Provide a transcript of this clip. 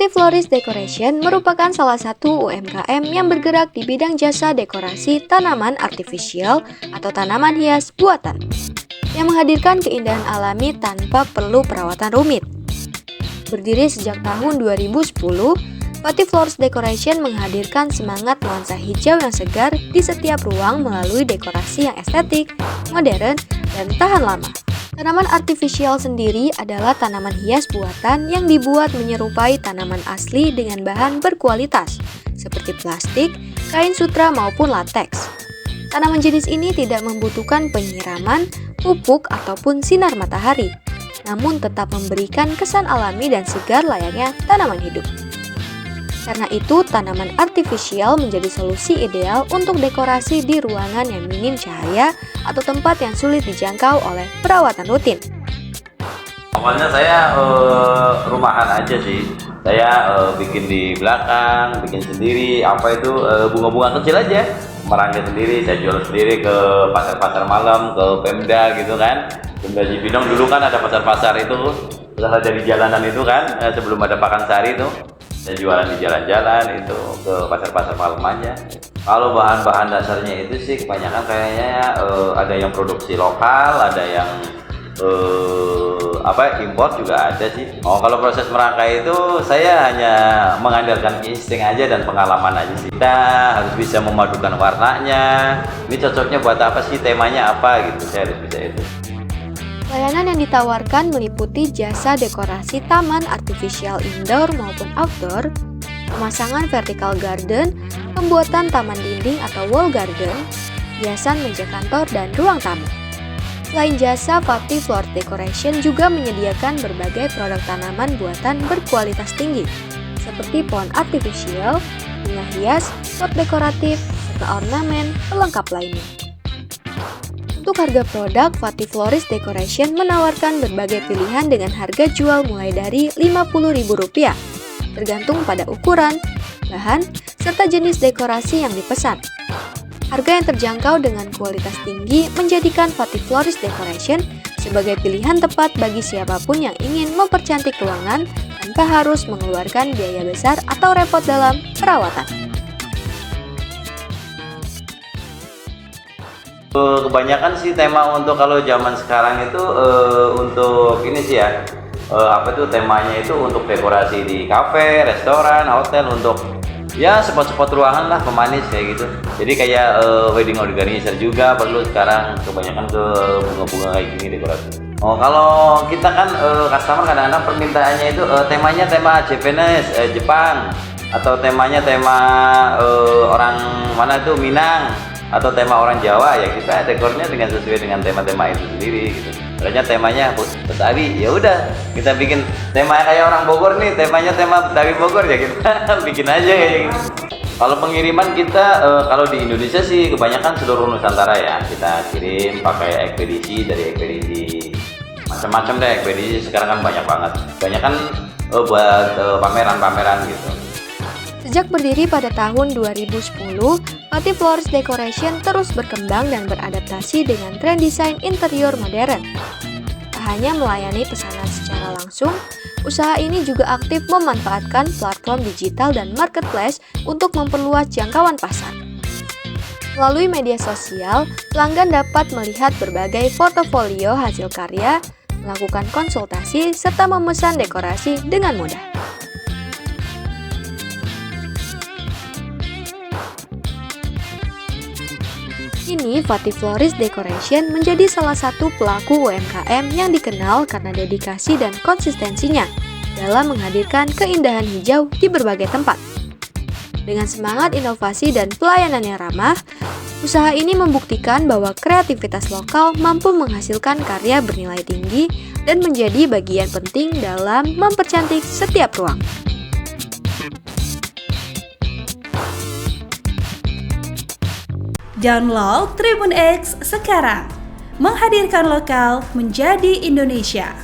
Fatih Floris Decoration merupakan salah satu UMKM yang bergerak di bidang jasa dekorasi tanaman artifisial atau tanaman hias buatan, yang menghadirkan keindahan alami tanpa perlu perawatan rumit. Berdiri sejak tahun 2010, Fatih Floris Decoration menghadirkan semangat nuansa hijau yang segar di setiap ruang melalui dekorasi yang estetik, modern, dan tahan lama. Tanaman artifisial sendiri adalah tanaman hias buatan yang dibuat menyerupai tanaman asli dengan bahan berkualitas, seperti plastik, kain sutra maupun lateks. Tanaman jenis ini tidak membutuhkan penyiraman, pupuk, ataupun sinar matahari, namun tetap memberikan kesan alami dan segar layaknya tanaman hidup. Karena itu, tanaman artifisial menjadi solusi ideal untuk dekorasi di ruangan yang minim cahaya atau tempat yang sulit dijangkau oleh perawatan rutin. Awalnya saya rumahan aja sih. Saya bikin di belakang, bikin sendiri, bunga-bunga kecil aja. Merangkai sendiri, saya jual sendiri ke pasar-pasar malam, ke Pemda gitu kan. Pemda Cibinong dulu kan ada pasar-pasar itu, pasar dari jalanan itu kan, sebelum ada Pakansari itu. Saya jualan di jalan-jalan itu ke pasar-pasar malam aja. Kalau bahan-bahan dasarnya itu sih kebanyakan kayaknya ada yang produksi lokal, ada yang impor juga ada sih. Kalau proses merangkai itu saya hanya mengandalkan insting aja dan pengalaman aja sih. Kita harus bisa memadukan warnanya. Ini cocoknya buat apa sih, temanya apa gitu. Saya harus bisa itu. Layanan yang ditawarkan meliputi jasa dekorasi taman artifisial indoor maupun outdoor, pemasangan vertical garden, pembuatan taman dinding atau wall garden, hiasan meja kantor dan ruang tamu. Selain jasa, Fatih Floris Decoration juga menyediakan berbagai produk tanaman buatan berkualitas tinggi, seperti pohon artifisial, bunga hias, pot dekoratif, serta ornamen pelengkap lainnya. Untuk harga produk, Fatih Floris Decoration menawarkan berbagai pilihan dengan harga jual mulai dari Rp50.000, tergantung pada ukuran, bahan, serta jenis dekorasi yang dipesan. Harga yang terjangkau dengan kualitas tinggi menjadikan Fatih Floris Decoration sebagai pilihan tepat bagi siapapun yang ingin mempercantik ruangan tanpa harus mengeluarkan biaya besar atau repot dalam perawatan. Kebanyakan sih tema untuk kalau zaman sekarang itu untuk ini sih ya, temanya itu untuk dekorasi di kafe, restoran, hotel, untuk ya spot-spot ruangan lah, pemanis kayak gitu. Jadi kayak wedding organizer juga perlu sekarang, kebanyakan ke bunga-bunga kayak gini dekorasi. Kalau kita kan customer kadang-kadang permintaannya itu temanya tema Japanese, Jepang, atau temanya tema orang mana itu Minang, atau tema orang Jawa, ya kita dekornya dengan sesuai dengan tema-tema itu sendiri gitu. Misalnya temanya Betawi, ya udah kita bikin tema kayak orang Bogor nih, temanya tema Betawi Bogor, ya kita bikin aja kayak gitu. Kalau pengiriman kita kalau di Indonesia sih kebanyakan seluruh Nusantara ya, kita kirim pakai ekspedisi, dari ekspedisi macam-macam deh. Ekspedisi sekarang kan banyak banget, banyak kan buat pameran-pameran gitu. Sejak berdiri pada tahun 2010, Fatih Floris Decoration terus berkembang dan beradaptasi dengan tren desain interior modern. Tak hanya melayani pesanan secara langsung, usaha ini juga aktif memanfaatkan platform digital dan marketplace untuk memperluas jangkauan pasar. Melalui media sosial, pelanggan dapat melihat berbagai portofolio hasil karya, melakukan konsultasi, serta memesan dekorasi dengan mudah. Kini, Fatih Floris Decoration menjadi salah satu pelaku UMKM yang dikenal karena dedikasi dan konsistensinya dalam menghadirkan keindahan hijau di berbagai tempat. Dengan semangat inovasi dan pelayanan yang ramah, usaha ini membuktikan bahwa kreativitas lokal mampu menghasilkan karya bernilai tinggi dan menjadi bagian penting dalam mempercantik setiap ruang. Download Tribun X sekarang, menghadirkan lokal menjadi Indonesia.